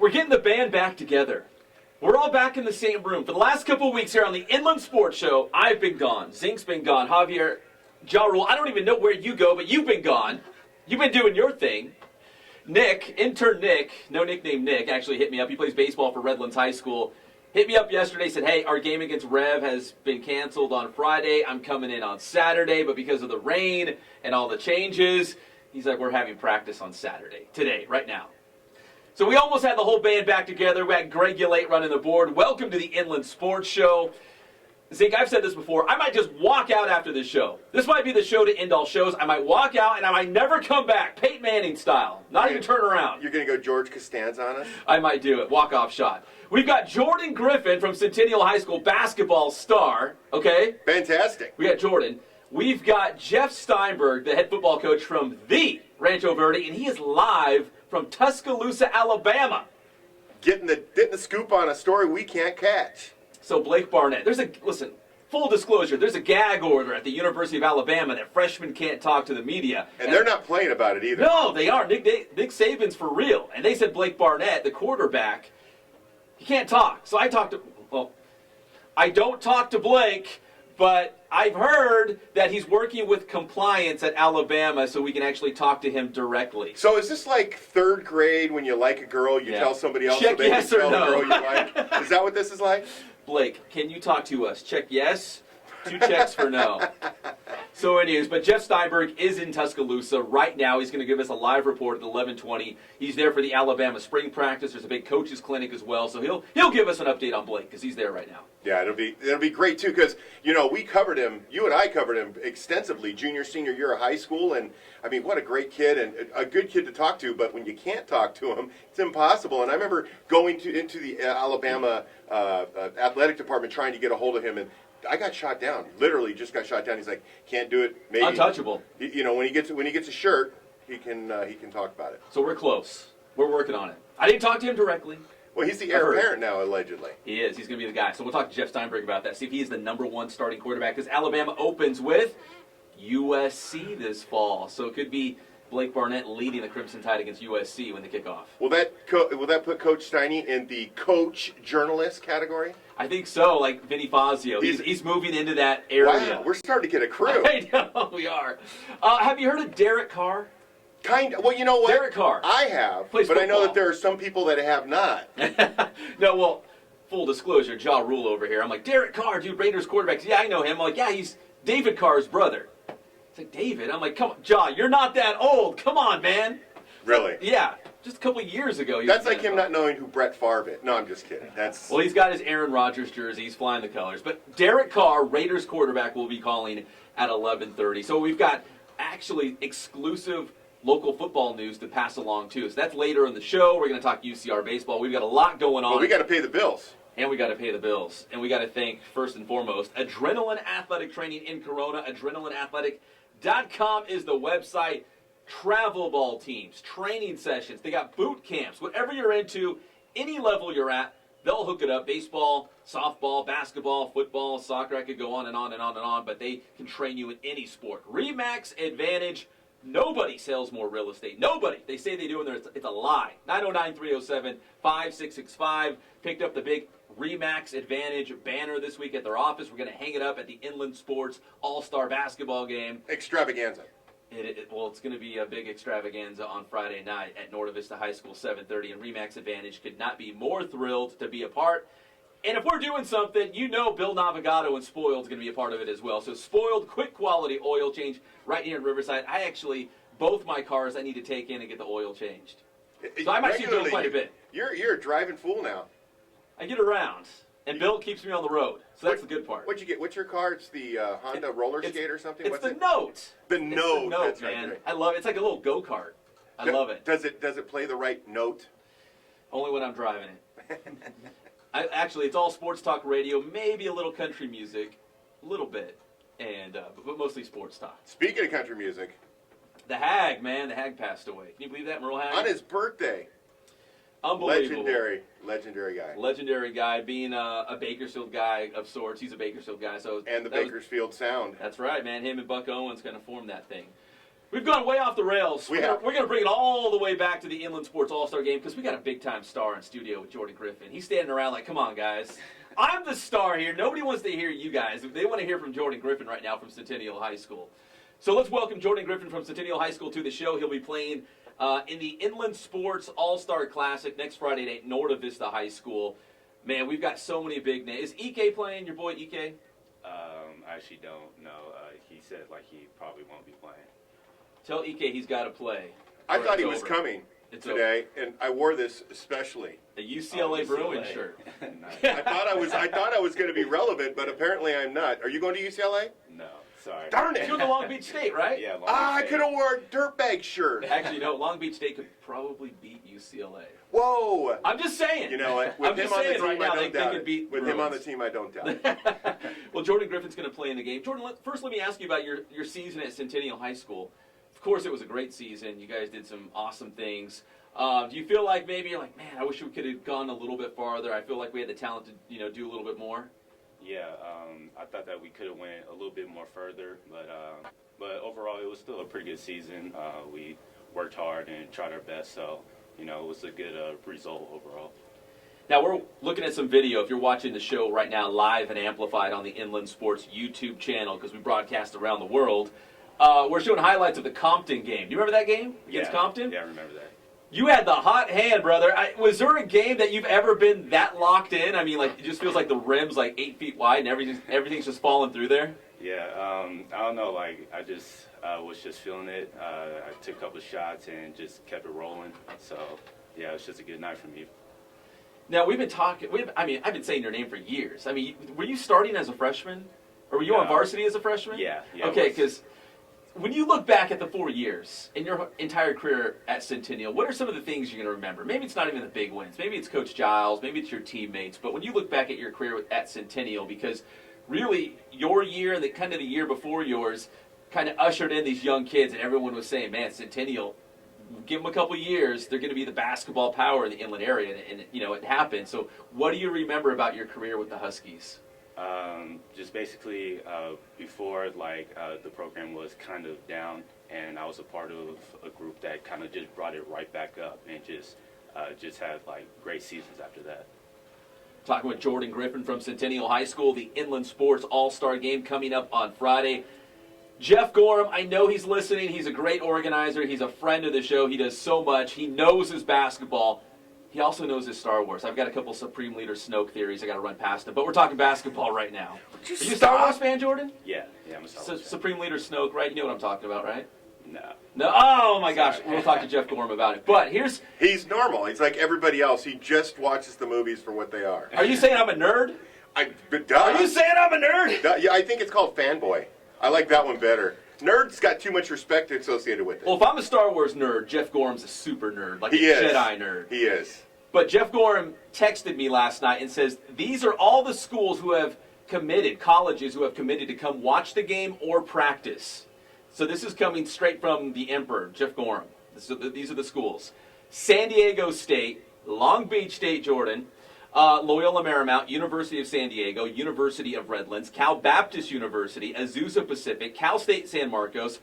We're getting the band back together. We're all back in the same room. For the last couple of weeks here on the Inland Sports Show, I've been gone. Zink's been gone. Javier, Ja Rule, I don't even know where you go, but you've been gone. You've been doing your thing. Nick, intern Nick, no nickname Nick, actually hit me up. He plays baseball for Redlands High School. Hit me up yesterday, said, hey, our game against Rev has been canceled on Friday. I'm coming in on Saturday, but because of the rain and all the changes, he's like, we're having practice on Saturday, today, right now. So we almost had the whole band back together. We had Greg Ulate running the board. Welcome to the Inland Sports Show. Zink, I've said this before. I might just walk out after this show. This might be the show to end all shows. I might walk out and I might never come back, Peyton Manning style. Not even turn around. You're going to go George Costanza on us? I might do it. Walk-off shot. We've got Jordan Griffin from Centennial High School, basketball star. Okay? Fantastic. We got Jordan. We've got Jeff Steinberg, the head football coach from the Rancho Verde, and he is live from Tuscaloosa, Alabama. Getting the scoop on a story we can't catch. So Blake Barnett, listen, full disclosure, there's a gag order at the University of Alabama that freshmen can't talk to the media. And they're not playing about it either. No, they are. Nick Saban's for real. And they said Blake Barnett, the quarterback, he can't talk. So I don't talk to Blake, but I've heard that he's working with compliance at Alabama so we can actually talk to him directly. So is this like third grade when you like a girl, you tell somebody else Check so they yes can or tell no. the girl you like? Is that what this is like? Blake, can you talk to us? Check yes, 2 checks for no. So anyways, but Jeff Steinberg is in Tuscaloosa right now. He's going to give us a live report at 11:20. He's there for the Alabama spring practice. There's a big coaches clinic as well, so he'll give us an update on Blake because he's there right now. Yeah, it'll be great too because we covered him. You and I covered him extensively junior, senior year of high school, and I mean, what a great kid and a good kid to talk to. But when you can't talk to him, it's impossible. And I remember going into the Alabama athletic department trying to get a hold of him, and I got shot down. Literally, just got shot down. He's like, can't do it. Maybe untouchable. When he gets a shirt, he can talk about it. So we're close. We're working on it. I didn't talk to him directly. Well, he's the heir apparent now, allegedly. He is. He's going to be the guy. So we'll talk to Jeff Steinberg about that. See if he is the #1 starting quarterback because Alabama opens with USC this fall. So it could be Blake Barnett leading the Crimson Tide against USC when they kick off. Will that put Coach Steiny in the coach journalist category? I think so, like Vinny Fazio. He's moving into that area. Wow, we're starting to get a crew. I know, we are. Have you heard of Derek Carr? Well, you know what? Derek Carr. I have, Plays but football. I know that there are some people that have not. No, well, full disclosure, Ja Rule over here. I'm like, Derek Carr, dude, Raiders quarterbacks. Yeah, I know him. I'm like, yeah, he's David Carr's brother. It's like, David? I'm like, come on, Ja, you're not that old. Come on, man. Really? Yeah, just a couple of years ago. That's like him not knowing who Brett Favre is. No, I'm just kidding. Well, he's got his Aaron Rodgers jersey. He's flying the colors. But Derek Carr, Raiders quarterback, will be calling at 11:30. So we've got actually exclusive local football news to pass along, too. So that's later in the show. We're going to talk UCR baseball. We've got a lot going on. Well, we got to pay the bills. And we got to pay the bills. And we got to thank, first and foremost, Adrenaline Athletic Training in Corona. AdrenalineAthletic.com is the website. Travel ball teams, training sessions. They got boot camps. Whatever you're into, any level you're at, they'll hook it up. Baseball, softball, basketball, football, soccer. I could go on and on and on and on, but they can train you in any sport. RE/MAX Advantage. Nobody sells more real estate. Nobody. They say they do, and it's a lie. 909-307-5665. Picked up the big RE/MAX Advantage banner this week at their office. We're going to hang it up at the Inland Sports All-Star Basketball game. Extravaganza. Well, it's going to be a big extravaganza on Friday night at Norte Vista High School, 7:30, and RE/MAX Advantage could not be more thrilled to be a part. And if we're doing something, Bill Navigato and Spoiled is going to be a part of it as well. So Spoiled, quick quality oil change right here in Riverside. Both my cars I need to take in and get the oil changed. So I'm actually doing quite a bit. You're a driving fool now. I get around, and Bill keeps me on the road. So that's the good part. What'd you get? What's your car? It's the Honda roller skate or something? It's the Note. The Note. The Note, that's man. Right. I love it. It's like a little go-kart. I love it. Does it play the right note? Only when I'm driving it. Actually, it's all sports talk radio, maybe a little country music, a little bit, and but mostly sports talk. Speaking of country music, the Hag, man, the Hag passed away. Can you believe that, Merle Hag? On his birthday. Unbelievable. Legendary guy. Legendary guy, being a Bakersfield guy of sorts. He's a Bakersfield guy, so and the Bakersfield Sound. That's right, man. Him and Buck Owens kind of formed that thing. We've gone way off the rails. We We're have. going to bring it all the way back to the Inland Sports All-Star Game because we got a big-time star in studio with Jordan Griffin. He's standing around like, come on, guys. I'm the star here. Nobody wants to hear you guys. They want to hear from Jordan Griffin right now from Centennial High School. So let's welcome Jordan Griffin from Centennial High School to the show. He'll be playing in the Inland Sports All-Star Classic next Friday night at Norte Vista High School. Man, we've got so many big names. Is Ike playing, your boy Ike? I actually don't know. He said he probably won't be playing. Tell Ike he's got to play. I thought he It's was over. coming It's today, and I wore this especially. A UCLA Bruins UCLA. shirt. Nice. I thought I was going to be relevant, but apparently I'm not. Are you going to UCLA? No, sorry. Darn it! You're the Long Beach State, right? Yeah, Long I Beach could have wore a dirtbag shirt. Actually, no, Long Beach State could probably beat UCLA. Whoa! I'm just saying. You know what? I'm just saying right now they doubt could it. beat With him on the Bruins. team, I don't doubt it. Well, Jordan Griffin's going to play in the game. Jordan, first let me ask you about your season at Centennial High School. Of course, it was a great season. You guys did some awesome things. Do you feel like maybe you're like, man, I wish we could have gone a little bit farther. I feel like we had the talent to do a little bit more. Yeah, I thought that we could have went a little bit more further, but overall it was still a pretty good season. We worked hard and tried our best, so it was a good result overall. Now, we're looking at some video. If you're watching the show right now live and amplified on the Inland Sports YouTube channel, because we broadcast around the world, we're showing highlights of the Compton game. Do you remember that game against Compton? Yeah, I remember that. You had the hot hand, brother. Was there a game that you've ever been that locked in? I mean, it just feels like the rim's 8 feet wide and everything's just falling through there? Yeah, I don't know, I just was just feeling it. I took a couple of shots and just kept it rolling. So, yeah, it was just a good night for me. Now, we've been talking, I've been saying your name for years. I mean, were you starting as a freshman? Or were you on varsity as a freshman? Yeah. Okay, because when you look back at the 4 years in your entire career at Centennial, what are some of the things you're going to remember? Maybe it's not even the big wins. Maybe it's Coach Giles. Maybe it's your teammates. But when you look back at your career at Centennial, because really your year and the year before yours kind of ushered in these young kids, and everyone was saying, man, Centennial, give them a couple years, they're going to be the basketball power in the inland area, and it happened. So what do you remember about your career with the Huskies? Just basically before the program was kind of down, and I was a part of a group that kind of just brought it right back up and just had great seasons after that. Talking with Jordan Griffin from Centennial High School, the Inland Sports All-Star Game coming up on Friday. Jeff Gorham, I know he's listening. He's a great organizer. He's a friend of the show. He does so much. He knows his basketball. He also knows his Star Wars. I've got a couple Supreme Leader Snoke theories I got to run past him, but we're talking basketball right now. Are you a Star Wars fan, Jordan? Yeah, I'm a Star Wars fan. Supreme Leader Snoke, right? You know what I'm talking about, right? No. Oh my gosh, we'll talk to Jeff Gorham about it. But He's normal. He's like everybody else. He just watches the movies for what they are. Are you saying I'm a nerd? Duh. Are you saying I'm a nerd? Duh. Yeah, I think it's called fanboy. I like that one better. Nerd's got too much respect associated with it. Well, if I'm a Star Wars nerd, Jeff Gorham's a super nerd, like He a is. Jedi nerd. He is. But Jeff Gorham texted me last night and says, these are all the schools who have committed, colleges who have committed to come watch the game or practice. So this is coming straight from the Emperor, Jeff Gorham. These are the schools. San Diego State, Long Beach State, Jordan, Loyola Marymount, University of San Diego, University of Redlands, Cal Baptist University, Azusa Pacific, Cal State San Marcos,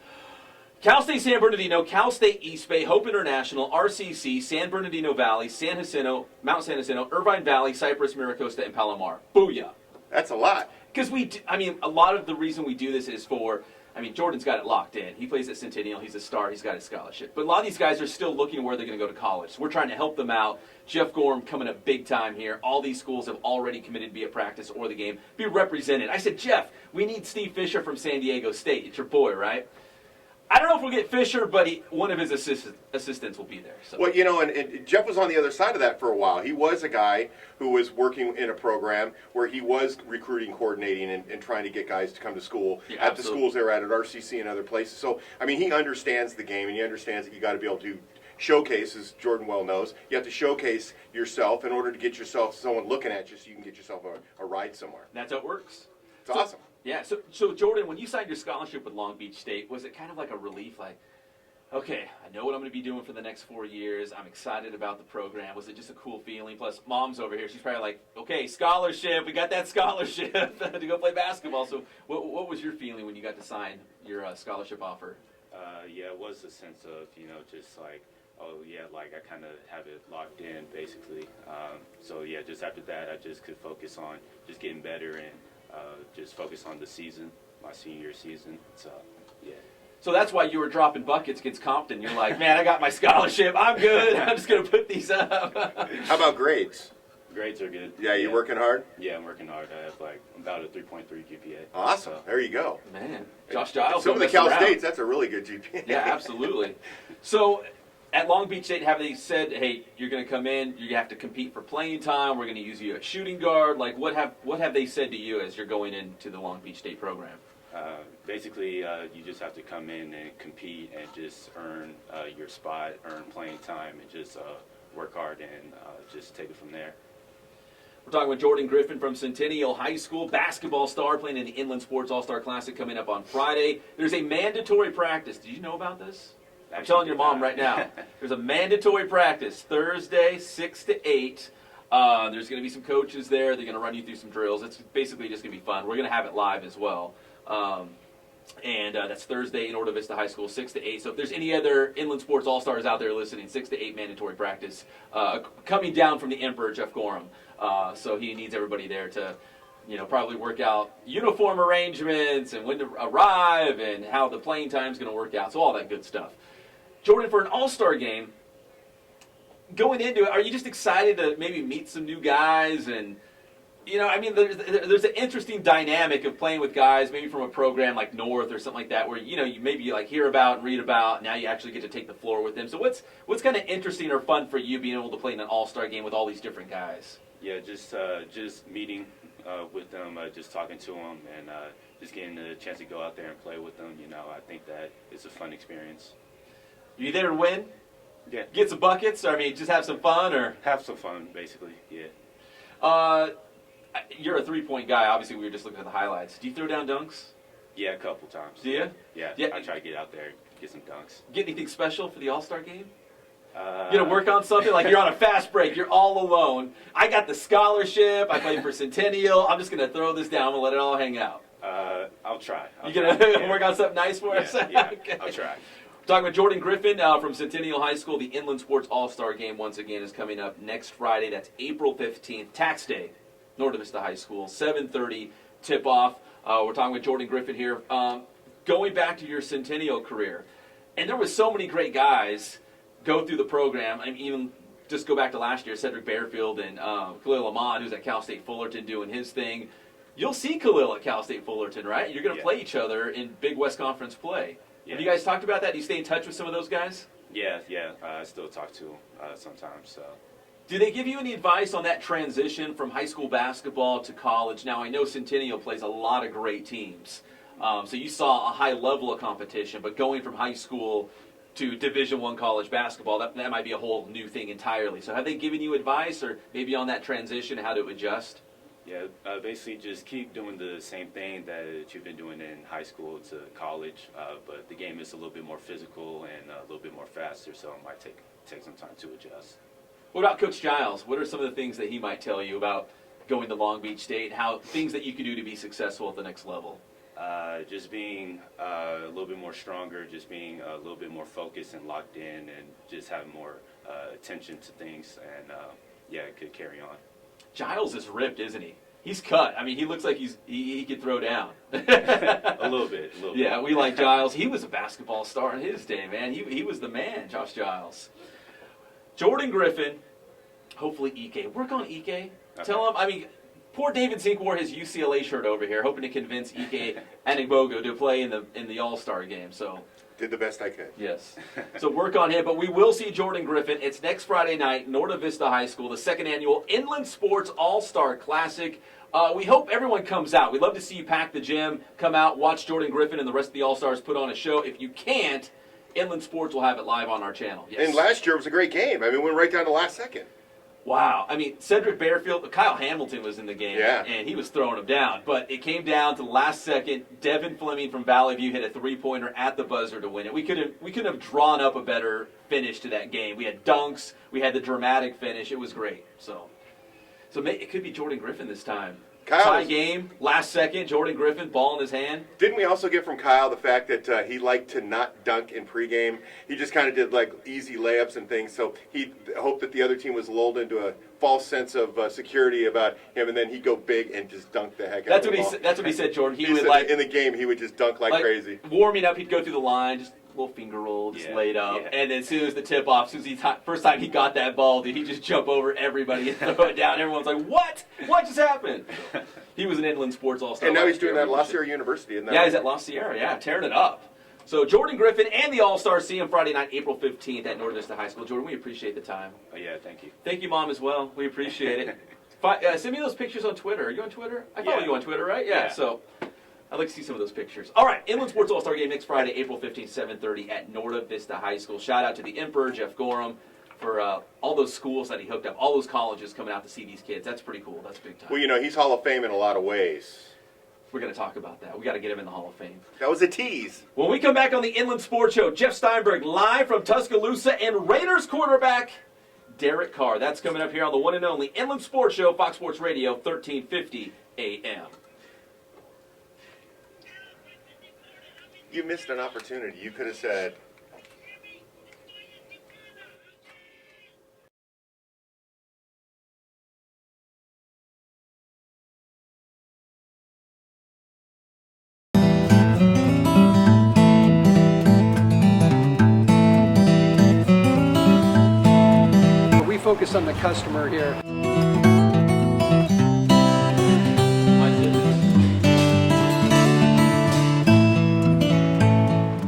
Cal State San Bernardino, Cal State East Bay, Hope International, RCC, San Bernardino Valley, San Jacinto, Mount San Jacinto, Irvine Valley, Cypress, Miracosta, and Palomar. Booyah. That's a lot. Because a lot of the reason we do this is Jordan's got it locked in. He plays at Centennial. He's a star. He's got his scholarship. But a lot of these guys are still looking where they're going to go to college. So we're trying to help them out. Jeff Gorham coming up big time here. All these schools have already committed to be at practice or the game, be represented. I said, Jeff, we need Steve Fisher from San Diego State. It's your boy, right? I don't know if we'll get Fisher, but one of his assistants will be there. So. Well, and Jeff was on the other side of that for a while. He was a guy who was working in a program where he was recruiting, coordinating, and trying to get guys to come to school at the schools they were at RCC and other places. So, he understands the game, and he understands that you got to be able to showcase, as Jordan well knows, you have to showcase yourself in order to get yourself someone looking at you so you can get yourself a ride somewhere. That's how it works. It's awesome. Yeah, so Jordan, when you signed your scholarship with Long Beach State, was it kind of like a relief? Like, okay, I know what I'm going to be doing for the next 4 years. I'm excited about the program. Was it just a cool feeling? Plus, Mom's over here. She's probably like, okay, scholarship. We got that scholarship to go play basketball. So what was your feeling when you got to sign your scholarship offer? Yeah, it was a sense of, just like, oh, yeah, like I kind of have it locked in, basically. So, yeah, just after that, I just could focus on just getting better and just focus on the season, my senior season. So, yeah. So that's why you were dropping buckets against Compton. You're like, man, I got my scholarship. I'm good. I'm just going to put these up. How about grades? Grades are good. Yeah, you working hard? Yeah, I'm working hard. I have like about a 3.3 GPA. Awesome. There you go. Man, Josh Giles. Some of the Cal States, that's a really good GPA. Yeah, absolutely. So at Long Beach State, have they said, hey, you're going to come in, you have to compete for playing time, we're going to use you at shooting guard? Like, what have they said to you as you're going into the Long Beach State program? Basically, you just have to come in and compete and just earn your spot, earn playing time, and just work hard and just take it from there. We're talking with Jordan Griffin from Centennial High School, basketball star playing in the Inland Sports All-Star Classic coming up on Friday. There's a mandatory practice. Did you know about this? I'm telling your mom right now. There's a mandatory practice Thursday, 6 to 8. There's going to be some coaches there. They're going to run you through some drills. It's basically just going to be fun. We're going to have it live as well. And that's Thursday in Norte Vista High School, 6 to 8. So if there's any other Inland Sports All-Stars out there listening, 6 to 8 mandatory practice coming down from the Emperor, Jeff Gorham. So he needs everybody there to, probably work out uniform arrangements and when to arrive and how the playing time is going to work out. So all that good stuff. Jordan, for an All-Star game, going into it, are you just excited to maybe meet some new guys? And, there's an interesting dynamic of playing with guys, maybe from a program like North or something like that, where, you maybe like hear about and read about, now you actually get to take the floor with them. So what's kind of interesting or fun for you being able to play in an All-Star game with all these different guys? Yeah, just meeting with them, just talking to them, and just getting the chance to go out there and play with them. I think that it's a fun experience. You there to win? Yeah. Get some buckets? Or, just have some fun? Or have some fun, basically, yeah. You're a three-point guy. Obviously, we were just looking at the highlights. Do you throw down dunks? Yeah, a couple times. Do you? Yeah, I try to get out there, get some dunks. Get anything special for the All-Star game? You gonna work on something? Like you're on a fast break, you're all alone. I got the scholarship, I played for Centennial. I'm just gonna throw this down and let it all hang out. I'll try. You gonna work on something nice for us? Yeah, Okay. I'll try. Talking with Jordan Griffin from Centennial High School. The Inland Sports All-Star Game, once again, is coming up next Friday. That's April 15th, Tax Day, Norte Vista High School, 7:30 tip-off. We're talking with Jordan Griffin here. Going back to your Centennial career, and there was so many great guys go through the program. I mean, even just go back to last year, Cedric Bearfield and Khalil Ahmad, who's at Cal State Fullerton doing his thing. You'll see Khalil at Cal State Fullerton, right? You're going to play each other in Big West Conference play. Yeah. Have you guys talked about that? Do you stay in touch with some of those guys? Yeah. I still talk to them sometimes. So. Do they give you any advice on that transition from high school basketball to college? Now, I know Centennial plays a lot of great teams, so you saw a high level of competition, but going from high school to Division I college basketball, that might be a whole new thing entirely. So have they given you advice or maybe on that transition, how to adjust? Yeah, basically just keep doing the same thing that you've been doing in high school to college, but the game is a little bit more physical and a little bit more faster, so it might take some time to adjust. What about Coach Giles? What are some of the things that he might tell you about going to Long Beach State, how things that you could do to be successful at the next level? Just being a little bit more stronger, just being a little bit more focused and locked in, and just having more attention to things, and it could carry on. Giles is ripped, isn't he? He's cut. I mean, he looks like he could throw down. A little bit. Yeah, we like Giles. He was a basketball star in his day, man. He was the man, Josh Giles. Jordan Griffin, hopefully Ike. Work on Ike. Okay. Tell him, poor David Zink wore his UCLA shirt over here, hoping to convince Ike Anigbogo to play in the All-Star game. So did the best I could. Yes. So work on him. But we will see Jordan Griffin. It's next Friday night, Norte Vista High School, the second annual Inland Sports All-Star Classic. We hope everyone comes out. We'd love to see you pack the gym, come out, watch Jordan Griffin and the rest of the All-Stars put on a show. If you can't, Inland Sports will have it live on our channel. Yes. And last year was a great game. We went right down to the last second. Wow. Cedric Bearfield, Kyle Hamilton was in the game, and he was throwing them down. But it came down to the last second. Devin Fleming from Valley View hit a three-pointer at the buzzer to win it. We couldn't have drawn up a better finish to that game. We had dunks. We had the dramatic finish. It was great. So it could be Jordan Griffin this time. Tie game, last second, Jordan Griffin, ball in his hand. Didn't we also get from Kyle the fact that he liked to not dunk in pregame? He just kind of did like easy layups and things, so he hoped that the other team was lulled into a false sense of security about him, and then he'd go big and just dunk the heck out of the ball. That's what he said, Jordan. He would said like in the game he would just dunk like crazy. Warming up, he'd go through the line, just a little finger roll, just laid up, and then as soon as the tip off, first time he got that ball, dude, he just jump over everybody and throw it down. Everyone's like, "What? What just happened?" He was an Inland Sports All-Star. And now he's doing that at La Sierra University, isn't that? Yeah, he's at La Sierra, tearing it up. So Jordan Griffin and the All-Stars see him Friday night, April 15th at Norte Vista High School. Jordan, we appreciate the time. Oh, yeah, thank you. Thank you, Mom, as well. We appreciate it. Send me those pictures on Twitter. Are you on Twitter? I follow you on Twitter, right? Yeah, so I'd like to see some of those pictures. All right, Inland Sports All-Star Game next Friday, April 15th, 7:30 at Norte Vista High School. Shout out to the Emperor, Jeff Gorham, for all those schools that he hooked up, all those colleges coming out to see these kids. That's pretty cool. That's big time. Well, you know, he's Hall of Fame in a lot of ways. We're going to talk about that. We got to get him in the Hall of Fame. That was a tease. When we come back on the Inland Sports Show, Jeff Steinberg live from Tuscaloosa and Raiders quarterback Derek Carr. That's coming up here on the one and only Inland Sports Show, Fox Sports Radio, 1350 AM. You missed an opportunity. You could have said, we focus on the customer here.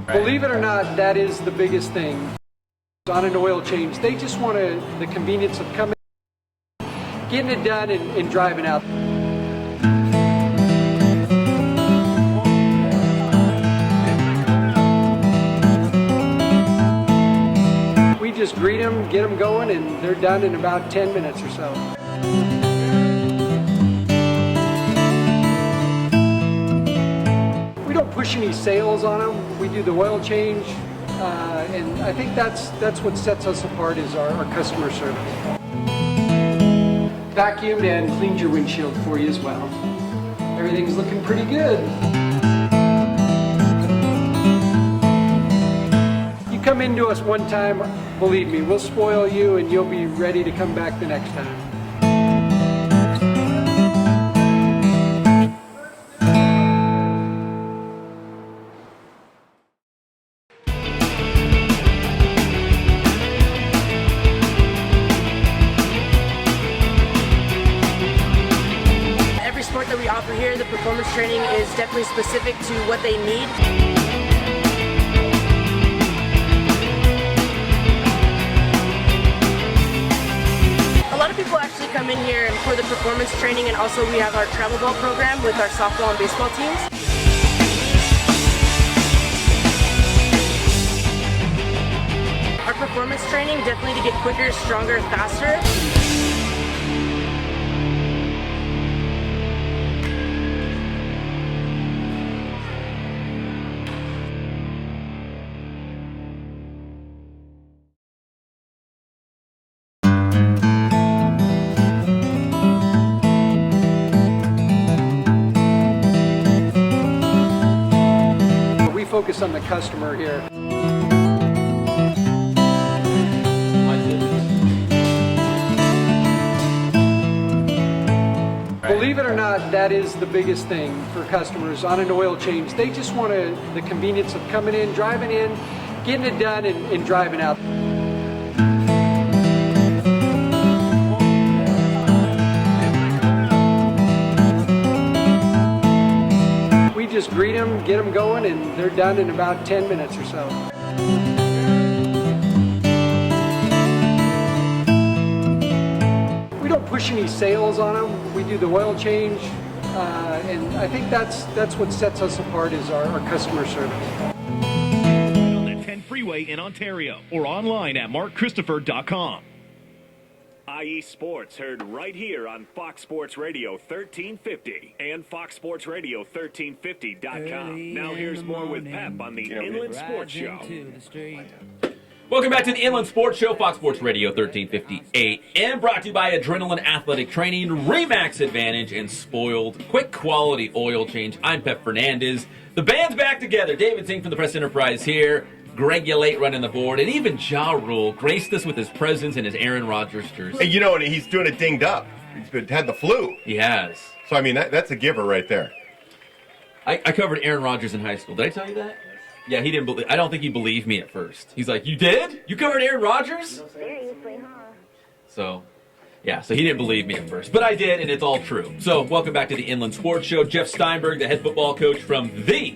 Believe it or not, that is the biggest thing. On an oil change, they just want the convenience of coming, getting it done, and driving out. We just greet them, get them going, and they're done in about 10 minutes or so. We don't push any sales on them. We do the oil change, and I think that's what sets us apart is our customer service. Vacuumed and cleaned your windshield for you as well. Everything's looking pretty good. You come into us one time, believe me, we'll spoil you and you'll be ready to come back the next time. Every sport that we offer here, the performance training is definitely specific to what they need. A lot of people actually come in here for the performance training, and also we have our travel ball program with our softball and baseball teams. Our performance training definitely to get quicker, stronger, faster. We focus on the customer here. Believe it or not, that is the biggest thing for customers on an oil change. They just want the convenience of coming in, driving in, getting it done, and driving out. We just greet them, get them going, and they're done in about 10 minutes or so. We don't push any sales on them. We do the oil change, and I think that's what sets us apart is our customer service. On the 10 freeway in Ontario or online at markchristopher.com. IE Sports heard right here on Fox Sports Radio 1350 and foxsportsradio1350.com. Now here's more with Pep on the Inland Sports Show. Welcome back to the Inland Sports Show, Fox Sports Radio 1350 AM, brought to you by Adrenaline Athletic Training, Remax Advantage, and Spoiled Quick Quality Oil Change. I'm Pep Fernandez. The band's back together. David Zink from the Press Enterprise here. Greg Ulate running the board, and even Ja Rule graced us with his presence and his Aaron Rodgers jersey. And and he's doing it dinged up. He's had the flu. He has. So, I mean, that's a giver right there. I covered Aaron Rodgers in high school. Did I tell you that? Yeah, he didn't believe. I don't think he believed me at first. He's like, "You did? You covered Aaron Rodgers?" Seriously, huh? So he didn't believe me at first, but I did, and it's all true. So, welcome back to the Inland Sports Show. Jeff Steinberg, the head football coach from the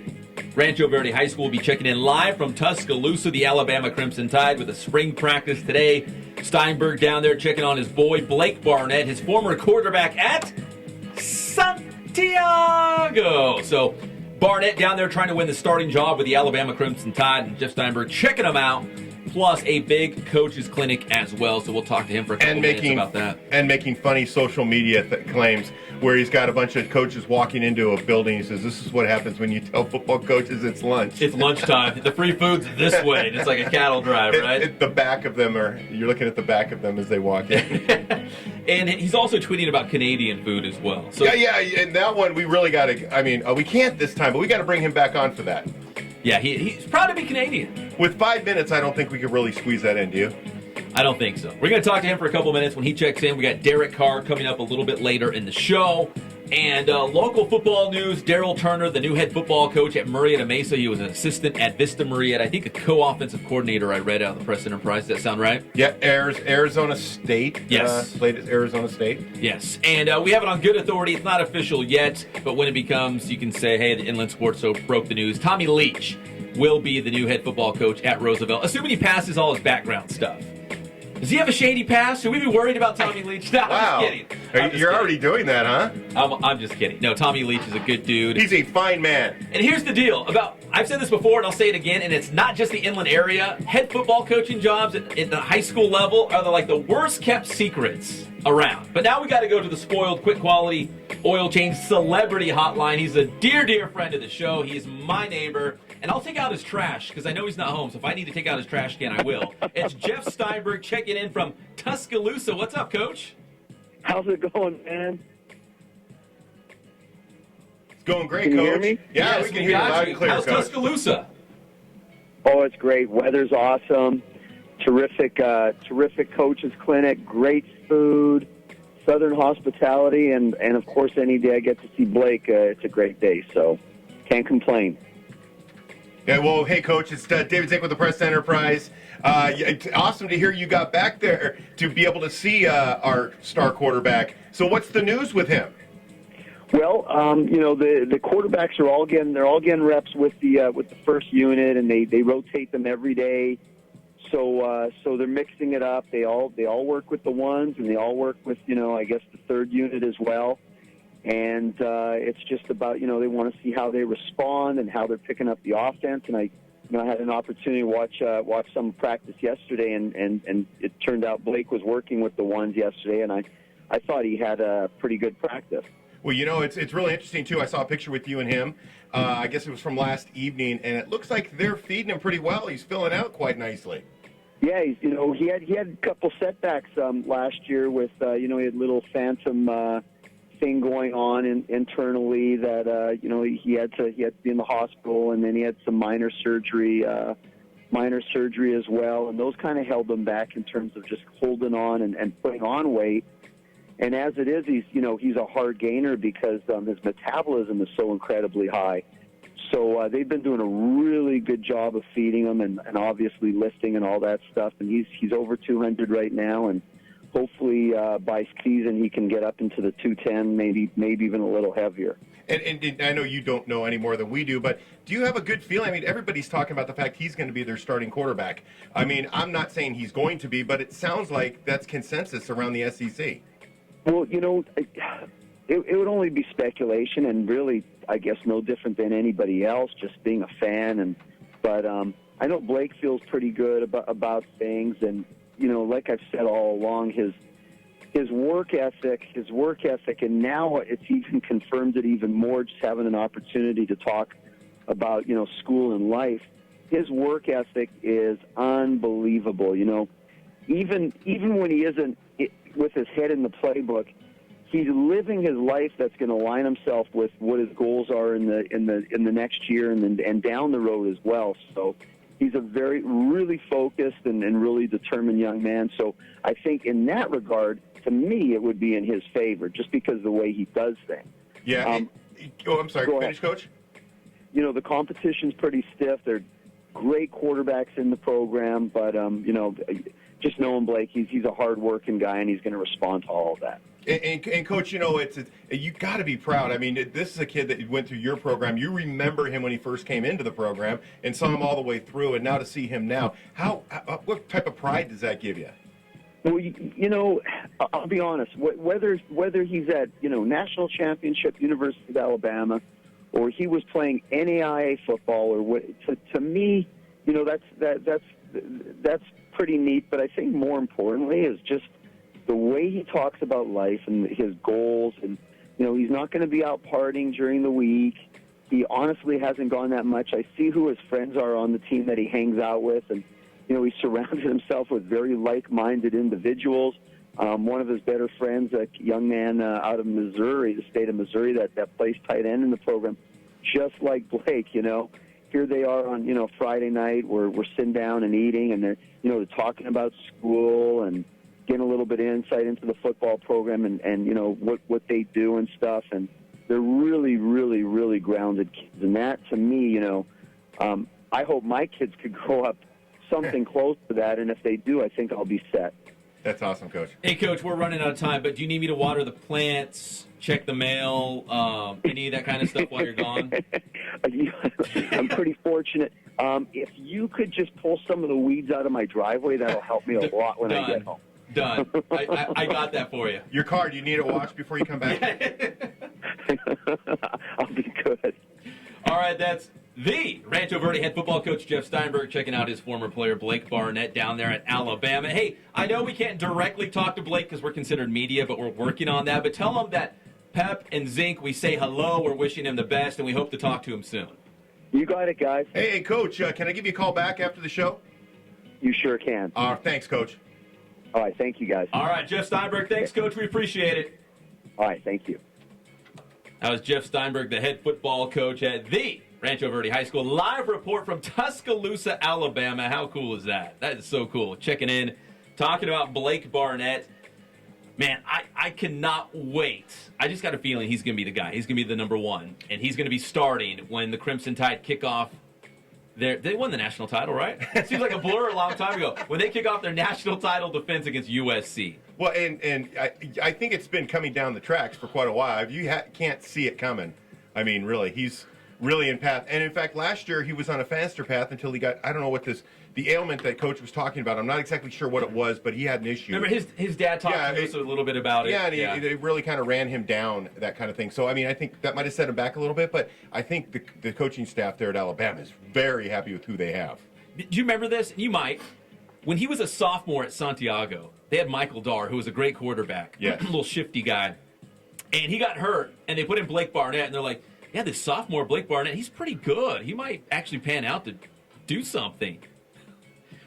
Rancho Verde High School, will be checking in live from Tuscaloosa, the Alabama Crimson Tide, with a spring practice today. Steinberg down there checking on his boy Blake Barnett, his former quarterback at Santiago. So Barnett down there trying to win the starting job with the Alabama Crimson Tide, and Jeff Steinberg checking him out, plus a big coaches clinic as well. So we'll talk to him for a couple minutes about that. And making funny social media claims where he's got a bunch of coaches walking into a building. He says, "This is what happens when you tell football coaches it's lunch." It's lunchtime. The free food's this way. And it's like a cattle drive, right? The back of them you're looking at the back of them as they walk in. And he's also tweeting about Canadian food as well. So yeah, and that one we really got to, we can't this time, but we got to bring him back on for that. Yeah, he's proud to be Canadian. With 5 minutes, I don't think we could really squeeze that in, do you? I don't think so. We're going to talk to him for a couple minutes when he checks in. We got Derek Carr coming up a little bit later in the show. And local football news, Darryl Turner, the new head football coach at Murrieta Mesa. He was an assistant at Vista Murrieta. I think a co-offensive coordinator I read out of the Press Enterprise. Does that sound right? Yeah, Arizona State. Yes. Played at Arizona State. Yes. And we have it on good authority. It's not official yet, but when it becomes, you can say, hey, the Inland Sports Show broke the news. Tommy Leach will be the new head football coach at Roosevelt, assuming he passes all his background stuff. Does he have a shady past? Should we be worried about Tommy Leach? No, wow. I'm just kidding. You're already doing that, huh? I'm just kidding. No, Tommy Leach is a good dude. He's a fine man. And here's the deal I've said this before and I'll say it again, and it's not just the inland area. Head football coaching jobs at the high school level are the worst kept secrets around. But now we got to go to the Spoiled Quick Quality Oil Change Celebrity Hotline. He's a dear friend of the show. He's my neighbor. And I'll take out his trash because I know he's not home. So if I need to take out his trash can, I will. It's Jeff Steinberg checking in from Tuscaloosa. What's up, Coach? How's it going, man? It's going great, can you Coach. Hear me? Yeah, yes, we can hear you loud and clear, How's Coach. Tuscaloosa? Oh, it's great. Weather's awesome. Terrific coaches clinic. Great food. Southern hospitality, and of course, any day I get to see Blake, it's a great day. So, can't complain. Yeah, well, hey, Coach, it's David Zink with the Press Enterprise. It's awesome to hear you got back there to be able to see our star quarterback. So what's the news with him? Well, the quarterbacks are all getting reps with the first unit, and they rotate them every day. So they're mixing it up. They all work with the ones, and they all work with I guess the third unit as well. And it's just about, they want to see how they respond and how they're picking up the offense. And I had an opportunity to watch some practice yesterday, and it turned out Blake was working with the ones yesterday, and I thought he had a pretty good practice. Well, it's really interesting, too. I saw a picture with you and him. I guess it was from last evening, and it looks like they're feeding him pretty well. He's filling out quite nicely. Yeah, he had a couple setbacks last year with, he had a little phantom thing going on internally that he had to be in the hospital, and then he had some minor surgery as well, and those kind of held him back in terms of just holding on and putting on weight. And as it is, he's a hard gainer because his metabolism is so incredibly high. So they've been doing a really good job of feeding him and obviously lifting and all that stuff. And he's over 200 right now, and hopefully by season he can get up into the 210, maybe even a little heavier. And I know you don't know any more than we do, but do you have a good feeling? I mean, everybody's talking about the fact he's going to be their starting quarterback. I mean, I'm not saying he's going to be, but it sounds like that's consensus around the SEC. Well, it would only be speculation, and really, I guess, no different than anybody else, just being a fan. But I know Blake feels pretty good about things, and like I've said all along, his work ethic, and now it's even confirmed it even more, just having an opportunity to talk about school and life. his work ethic is unbelievable. You know, even when he isn't with his head in the playbook, he's living his life that's going to align himself with what his goals are in the next year and down the road as well. So he's a really focused and really determined young man. So I think in that regard, to me, it would be in his favor just because of the way he does things. Yeah. I'm sorry. Finish, Coach. You know, the competition's pretty stiff. They're great quarterbacks in the program, but you know, just knowing Blake, he's a hard-working guy, and he's going to respond to all of that. And Coach, you know, you got to be proud. I mean, this is a kid that went through your program. You remember him when he first came into the program and saw him all the way through, and now to see him now, what type of pride does that give you? Well, you know, I'll be honest. Whether he's at, you know, national championship, University of Alabama, or he was playing NAIA football, or what, to me, you know, that's pretty neat. But I think more importantly is just the way he talks about life and his goals. And you know, he's not going to be out partying during the week. He honestly hasn't gone that much. I see who his friends are on the team that he hangs out with, and you know, he surrounded himself with very like-minded individuals. One of his better friends, a young man out of Missouri, the state of Missouri, that plays tight end in the program, just like Blake, you know. Here they are on, you know, Friday night. We're sitting down and eating, and they're talking about school and getting a little bit of insight into the football program and you know, what they do and stuff. And they're really, really, really grounded kids. And that, to me, you know, I hope my kids could grow up something close to that, and if they do, I think I'll be set. That's awesome, Coach. Hey, Coach, we're running out of time, but do you need me to water the plants, check the mail, any of that kind of stuff while you're gone? I'm pretty fortunate. If you could just pull some of the weeds out of my driveway, that'll help me a lot when I get home. Done. I got that for you. Your car, do you need it washed before you come back? I'll be good. All right, that's the Rancho Verde head football coach Jeff Steinberg checking out his former player Blake Barnett down there at Alabama. Hey, I know we can't directly talk to Blake because we're considered media, but we're working on that. But tell him that Pep and Zink, we say hello, we're wishing him the best, and we hope to talk to him soon. You got it, guys. Hey, Coach, can I give you a call back after the show? You sure can. Thanks, Coach. All right, thank you, guys. All right, Jeff Steinberg, thanks, Coach. We appreciate it. All right, thank you. That was Jeff Steinberg, the head football coach at the Rancho Verde High School. Live report from Tuscaloosa, Alabama. How cool is that? That is so cool. Checking in, talking about Blake Barnett. Man, I cannot wait. I just got a feeling he's going to be the guy. He's going to be the number one, and he's going to be starting when the Crimson Tide kick off. They won the national title, right? It seems like a blur a long time ago. When they kick off their national title defense against USC. Well, and I think it's been coming down the tracks for quite a while. You can't see it coming. I mean, really, he's really in path. And in fact, last year he was on a faster path until he got, I don't know what the ailment that Coach was talking about. I'm not exactly sure what it was, but he had an issue. Remember his dad talked to us a little bit about it. Yeah, and it really kind of ran him down, that kind of thing. So, I mean, I think that might have set him back a little bit, but I think the coaching staff there at Alabama is very happy with who they have. Do you remember this? You might. When he was a sophomore at Santiago, they had Michael Darr, who was a great quarterback, yes. A little shifty guy. And he got hurt, and they put in Blake Barnett, and they're like, yeah, this sophomore Blake Barnett, he's pretty good. He might actually pan out to do something.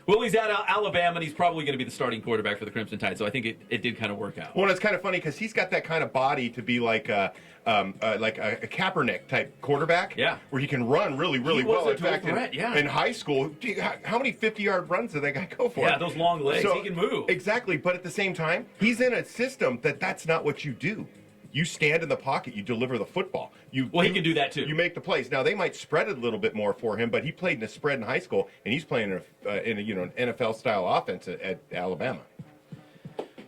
Well, he's at Alabama, and he's probably going to be the starting quarterback for the Crimson Tide, so I think it did kind of work out. Well, it's kind of funny because he's got that kind of body to be like a Kaepernick-type quarterback, where he can run really, really well. In fact, in high school, how many 50-yard runs did that guy go for? Yeah, those long legs, he can move. Exactly, but at the same time, he's in a system that's not what you do. You stand in the pocket. You deliver the football. He can do that too. You make the plays. Now they might spread it a little bit more for him, but he played in a spread in high school, and he's playing in an NFL style offense at Alabama.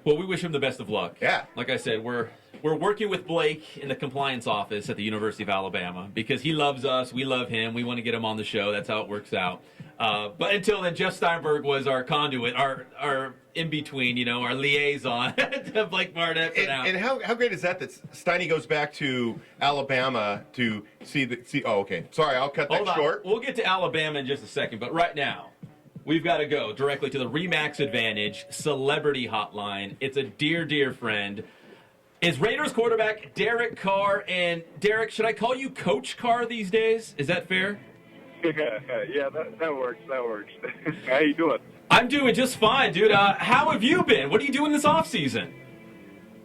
Well, we wish him the best of luck. Yeah, like I said, we're working with Blake in the compliance office at the University of Alabama because he loves us. We love him. We want to get him on the show. That's how it works out. But until then, Jeff Steinberg was our conduit, our in-between, our liaison to Blake Barnett for now. And how great is that Steiny goes back to Alabama to see oh, okay. Sorry, I'll cut that short. We'll get to Alabama in just a second, but right now, we've got to go directly to the RE/MAX Advantage Celebrity Hotline. It's a dear, dear friend. Is Raiders quarterback Derek Carr, and Derek, should I call you Coach Carr these days? Is that fair? Yeah, that works. How you doing? I'm doing just fine, dude. How have you been? What are you doing this off season?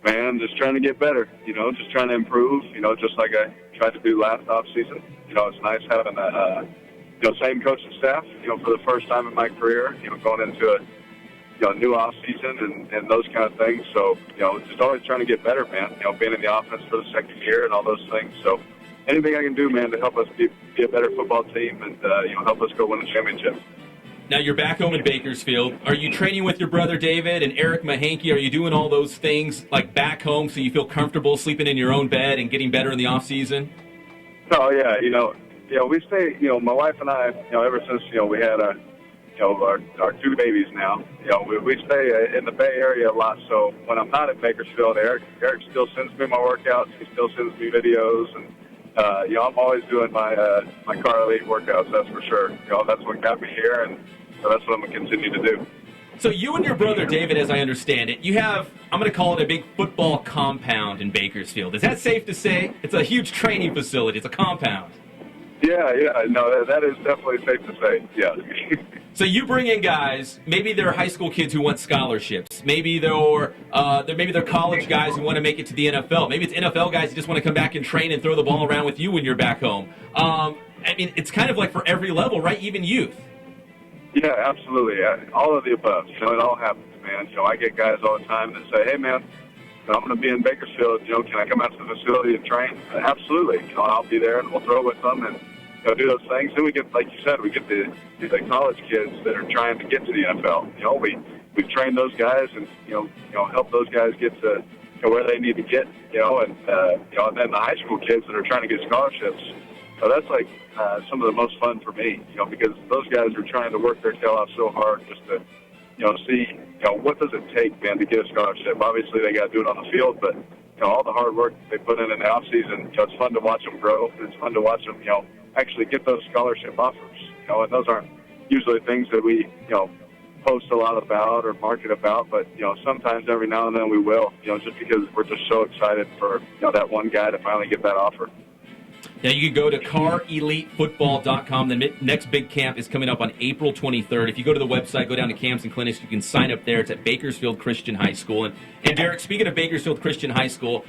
Man, just trying to get better. Just trying to improve. Just like I tried to do last off season. It's nice having a same coaching staff. For the first time in my career. Going into a new off season and those kind of things. So just always trying to get better, man. Being in the offense for the second year and all those things. So anything I can do, man, to help us be a better football team and help us go win a championship. Now you're back home in Bakersfield. Are you training with your brother David and Eric Mahanke? Are you doing all those things like back home so you feel comfortable sleeping in your own bed and getting better in the off season? Oh yeah, we stay. My wife and I, ever since we had our two babies now, we stay in the Bay Area a lot. So when I'm not in Bakersfield, Eric still sends me my workouts. He still sends me videos, and I'm always doing my Carr Elite workouts. That's for sure. That's what got me here, and so that's what I'm gonna continue to do. So you and your brother David, as I understand it, you have, I'm going to call it a big football compound in Bakersfield. Is that safe to say? It's a huge training facility. It's a compound. Yeah, no, that is definitely safe to say. Yeah. So you bring in guys, maybe they're high school kids who want scholarships. Maybe they're college guys who want to make it to the NFL. Maybe it's NFL guys who just want to come back and train and throw the ball around with you when you're back home. It's kind of like for every level, right? Even youth. Yeah, absolutely. All of the above. It all happens, man. I get guys all the time that say, hey, man, I'm going to be in Bakersfield. Can I come out to the facility and train? Absolutely. I'll be there, and we'll throw with them and do those things. Then we get, like you said, we get the college kids that are trying to get to the NFL. We've trained those guys and, help those guys get to where they need to get, and then the high school kids that are trying to get scholarships. So that's like some of the most fun for me, because those guys are trying to work their tail off so hard just to, see, what does it take, man, to get a scholarship. Obviously, they got to do it on the field, but, all the hard work they put in the off season, it's fun to watch them grow. It's fun to watch them, actually get those scholarship offers, and those aren't usually things that we, post a lot about or market about, but, sometimes every now and then we will, just because we're just so excited for, that one guy to finally get that offer. Now, you can go to CarrEliteFootball.com. The next big camp is coming up on April 23rd. If you go to the website, go down to camps and clinics, you can sign up there. It's at Bakersfield Christian High School. And Derek, speaking of Bakersfield Christian High School,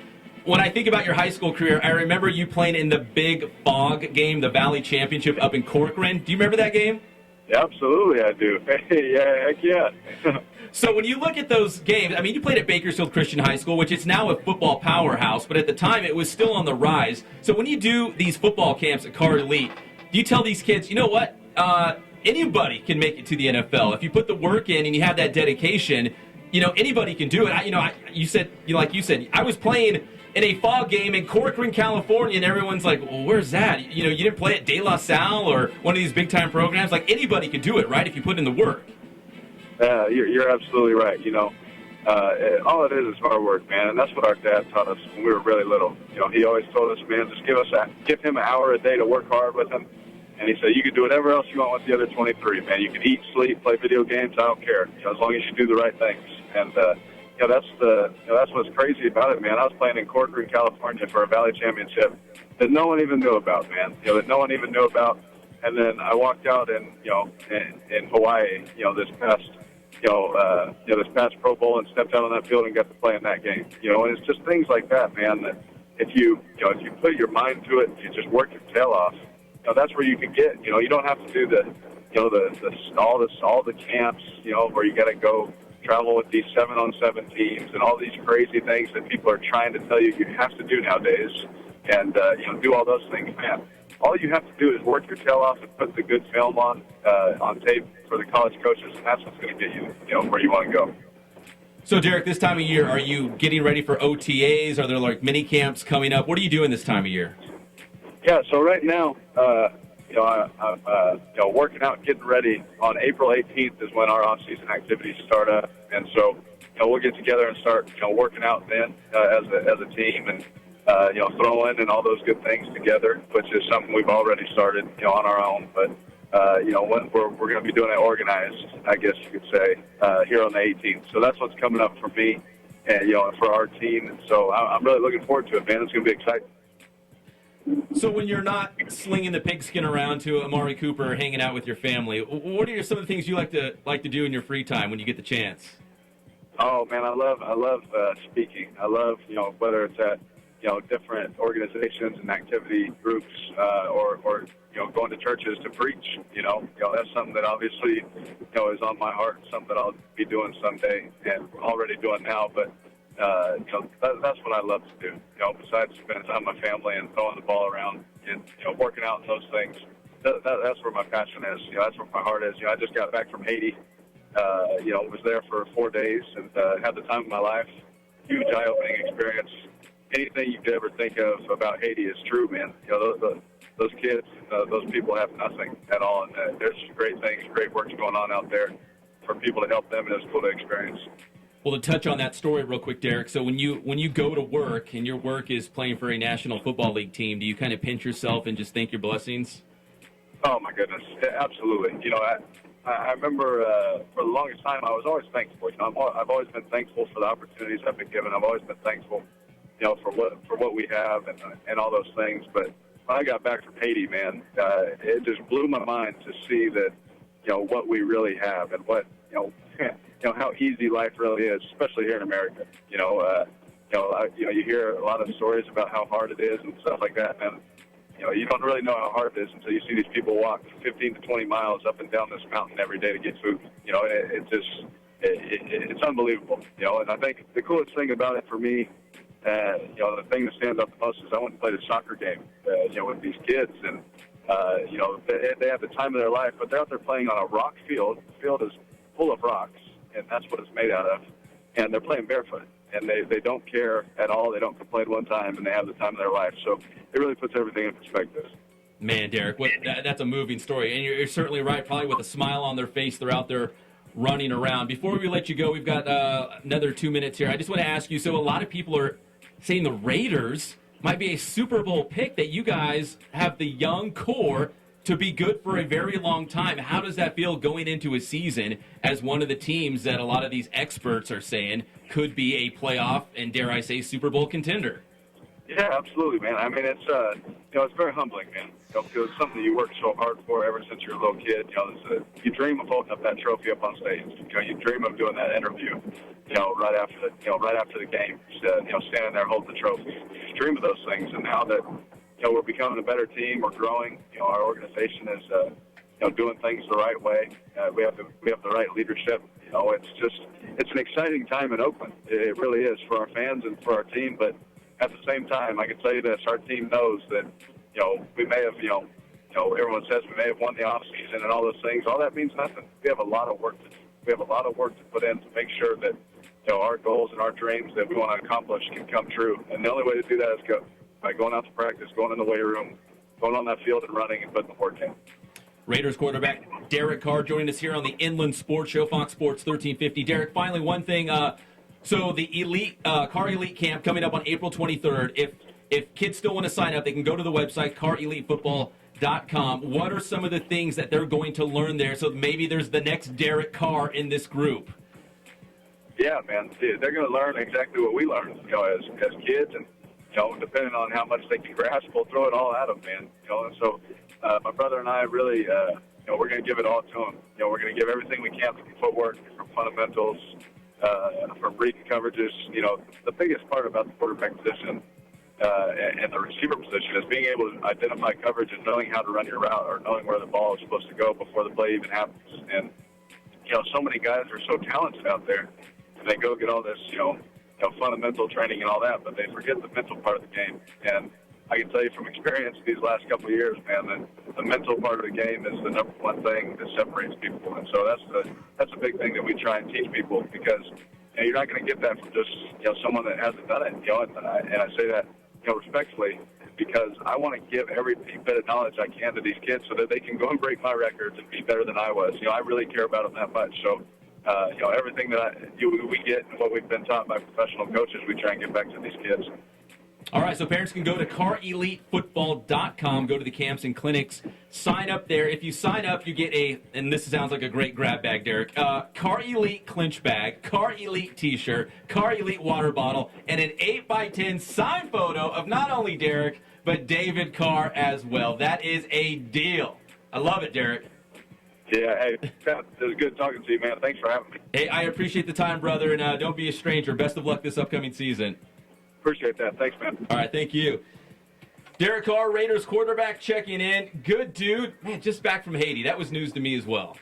when I think about your high school career, I remember you playing in the big fog game, the Valley Championship up in Corcoran. Do you remember that game? Yeah, absolutely, I do. Hey, yeah, heck yeah. So when you look at those games, you played at Bakersfield Christian High School, which is now a football powerhouse, but at the time it was still on the rise. So when you do these football camps at Carr Elite, do you tell these kids, you know what, anybody can make it to the NFL. If you put the work in and you have that dedication, anybody can do it. Like you said, I was playing in a fog game in Corcoran, California, and everyone's like, well, where's that? You didn't play at De La Salle or one of these big-time programs. Like, anybody can do it, right, if you put in the work. You're absolutely right. All it is hard work, man, and that's what our dad taught us when we were really little. He always told us, man, just give him an hour a day to work hard with him, and he said you can do whatever else you want with the other 23, man. You can eat, sleep, play video games. I don't care, as long as you do the right things. And that's what's crazy about it, man. I was playing in Corcoran, California, for a Valley Championship that no one even knew about, man. That no one even knew about. And then I walked out in Hawaii, this past Pro Bowl and stepped out on that field and got to play in that game. And it's just things like that, man, that if you put your mind to it, you just work your tail off, that's where you can get. You don't have to do all the camps, where you got to go travel with these 7-on-7 teams and all these crazy things that people are trying to tell you have to do nowadays, and do all those things, man. All you have to do is work your tail off and put the good film on tape for the college coaches, and that's what's going to get you, where you want to go. So, Derek, this time of year, are you getting ready for OTAs? Are there like mini camps coming up? What are you doing this time of year? Yeah, so right now, I'm working out, getting ready. On April 18th is when our off-season activities start up, and so we'll get together and start working out then as a team and throwing and all those good things together, which is something we've already started on our own. But when we're going to be doing it organized, I guess you could say, here on the 18th. So that's what's coming up for me and for our team. And so I'm really looking forward to it, man. It's going to be exciting. So when you're not slinging the pigskin around to Amari Cooper or hanging out with your family, what are some of the things you like to do in your free time when you get the chance? Oh man, I love speaking. I love, whether it's at different organizations and activity groups, or going to churches to preach. That's something that obviously is on my heart, something that I'll be doing someday and already doing now. But that's what I love to do. Besides spending time with my family and throwing the ball around and working out and those things, that's where my passion is. That's where my heart is. I just got back from Haiti. Was there for 4 days and had the time of my life. Huge eye-opening experience. Anything you could ever think of about Haiti is true, man. Those kids, those people have nothing at all, and there's great things, great works going on out there for people to help them, and it's cool to experience. Well, to touch on that story real quick, Derek, so when you go to work and your work is playing for a National Football League team, do you kind of pinch yourself and just thank your blessings? Oh, my goodness. Yeah, absolutely. I remember for the longest time I was always thankful. I've always been thankful for the opportunities I've been given. I've always been thankful, for what we have and all those things. But when I got back from Haiti, man, it just blew my mind to see that, what we really have and what, how easy life really is, especially here in America. You hear a lot of stories about how hard it is and stuff like that, and you don't really know how hard it is until you see these people walk 15 to 20 miles up and down this mountain every day to get food. It's unbelievable. And I think the coolest thing about it for me, the thing that stands out the most is I went and played a soccer game, with these kids, and they have the time of their life, but they're out there playing on a rock field. The field is full of rocks, and that's what it's made out of. And they're playing barefoot, and they don't care at all. They don't complain one time, and they have the time of their life. So it really puts everything in perspective. Man, Derek, that's a moving story. And you're certainly right, probably with a smile on their face. They're out there running around. Before we let you go, we've got another 2 minutes here. I just want to ask you, so a lot of people are saying the Raiders might be a Super Bowl pick, that you guys have the young core to be good for a very long time. How does that feel going into a season as one of the teams that a lot of these experts are saying could be a playoff and, dare I say, Super Bowl contender? Yeah, absolutely, man. I mean, it's it's very humbling, man. Because it's something you work so hard for ever since you're a little kid. You dream of holding up that trophy up on stage. You dream of doing that interview. Right after the game. Standing there holding the trophy. You dream of those things, and now that we're becoming a better team, we're growing. Our organization is doing things the right way. We have the right leadership. It's an exciting time in Oakland. It really is for our fans and for our team, but at the same time, I can tell you this: our team knows that, we may have, everyone says we may have won the offseason and all those things. All that means nothing. We have a lot of work to do. We have a lot of work to put in to make sure that, our goals and our dreams that we want to accomplish can come true. And the only way to do that is by going out to practice, going in the weight room, going on that field and running and putting the work in. Raiders quarterback Derek Carr joining us here on the Inland Sports Show, Fox Sports 1350. Derek, finally, one thing. So the Elite Carr Elite camp coming up on April 23rd. If kids still want to sign up, they can go to the website, CarREliteFootball.com. What are some of the things that they're going to learn there, so maybe there's the next Derek Carr in this group? Yeah, man. They're going to learn exactly what we learned, as kids, and depending on how much they can grasp, we'll throw it all at them, man. And so my brother and I really, we're going to give it all to them. We're going to give everything we can from footwork, from fundamentals, from reading coverages. The biggest part about the quarterback position and the receiver position is being able to identify coverage and knowing how to run your route, or knowing where the ball is supposed to go before the play even happens. And so many guys are so talented out there, and they go get all this, fundamental training and all that, but they forget the mental part of the game. And I can tell you from experience these last couple of years, man, that the mental part of the game is the number one thing that separates people. And so that's a big thing that we try and teach people, because you're not going to get that from just someone that hasn't done it. And I say that respectfully, because I want to give every bit of knowledge I can to these kids so that they can go and break my records and be better than I was. I really care about them that much. So everything that we get and what we've been taught by professional coaches, we try and get back to these kids. All right, so parents can go to CarREliteFootball.com, go to the camps and clinics, sign up there. If you sign up, you get and this sounds like a great grab bag, Derek, Carr Elite clinch bag, Carr Elite t-shirt, Carr Elite water bottle, and an 8x10 signed photo of not only Derek, but David Carr as well. That is a deal. I love it, Derek. Yeah, hey, Pep, it was good talking to you, man. Thanks for having me. Hey, I appreciate the time, brother, and don't be a stranger. Best of luck this upcoming season. Appreciate that. Thanks, man. All right, thank you. Derek Carr, Raiders quarterback, checking in. Good dude. Man, just back from Haiti. That was news to me as well.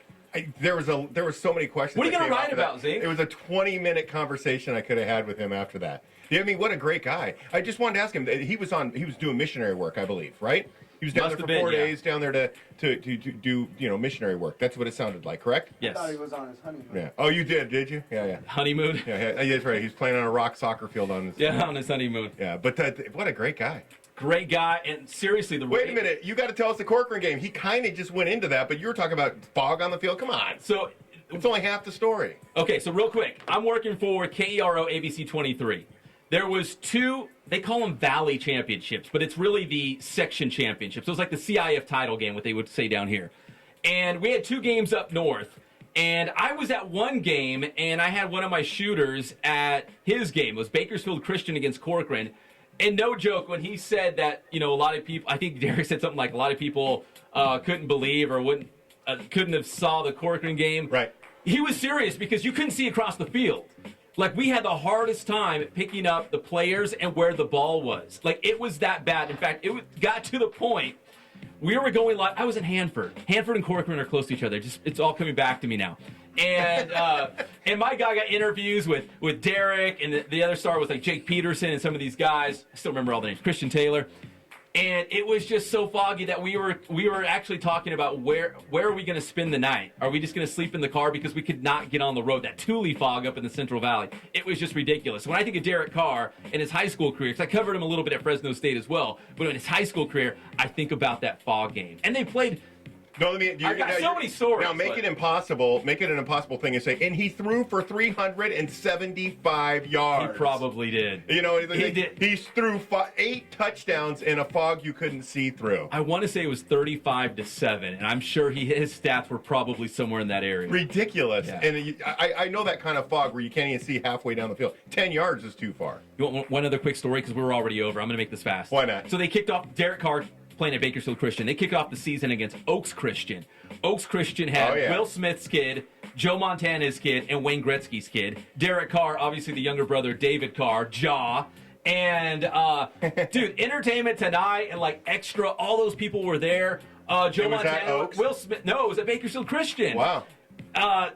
There was so many questions. What are you that going to came write after that. about, Zeke? It was a 20-minute conversation I could have had with him after that. Yeah, I mean, what a great guy. I just wanted to ask him. He was doing missionary work, I believe, right? He was down Must there have for 4 been, yeah. days down there to do missionary work. That's what it sounded like, correct? Yes. I thought he was on his honeymoon. Yeah. Oh, you did you? Yeah, yeah. Honeymoon? Yeah, that's right. He's playing on a rock soccer field on his. Yeah, on his honeymoon. Yeah, but what a great guy. Great guy, and seriously, Wait a minute. You got to tell us the Corcoran game. He kind of just went into that, but you were talking about fog on the field. Come on. So, It's only half the story. okay, so real quick, I'm working for KERO ABC 23. There was two, they call them Valley Championships, but it's really the section championships. So it's like the CIF title game, what they would say down here. And we had two games up north, and I was at one game, and I had one of my shooters at his game. It was Bakersfield Christian against Corcoran. And no joke, when he said that, a lot of people, I think Derek said something like a lot of people couldn't believe or couldn't have saw the Corcoran game. Right. He was serious because you couldn't see across the field. Like, we had the hardest time picking up the players and where the ball was. Like, it was that bad. In fact, got to the point we were going live. I was in Hanford. Hanford and Corcoran are close to each other. It's all coming back to me now. And and my guy got interviews with Derek, and the other star was like Jake Peterson and some of these guys. I still remember all the names. Christian Taylor. And it was just so foggy that we were actually talking about where are we going to spend the night? Are we just going to sleep in the car because we could not get on the road? That Thule fog up in the Central Valley. It was just ridiculous. When I think of Derek Carr and his high school career, because I covered him a little bit at Fresno State as well, but in his high school career, I think about that fog game. And they played. No, I've got so many stories. Now make it impossible. Make it an impossible thing and say, and he threw for 375 yards. He probably did. He did. He threw 8 touchdowns in a fog you couldn't see through. I want to say it was 35-7, and I'm sure his stats were probably somewhere in that area. Ridiculous. Yeah. And I know that kind of fog where you can't even see halfway down the field. 10 yards is too far. You want one other quick story because we're already over. I'm going to make this fast. Why not? So they kicked off Derek Carr playing at Bakersfield Christian. They kicked off the season against Oaks Christian. Oaks Christian had Will Smith's kid, Joe Montana's kid, and Wayne Gretzky's kid. Derek Carr, obviously the younger brother, David Carr, Jaw. And, dude, entertainment tonight and, like, extra, all those people were there. Joe Montana, Will Smith. No, it was at Bakersfield Christian. Wow.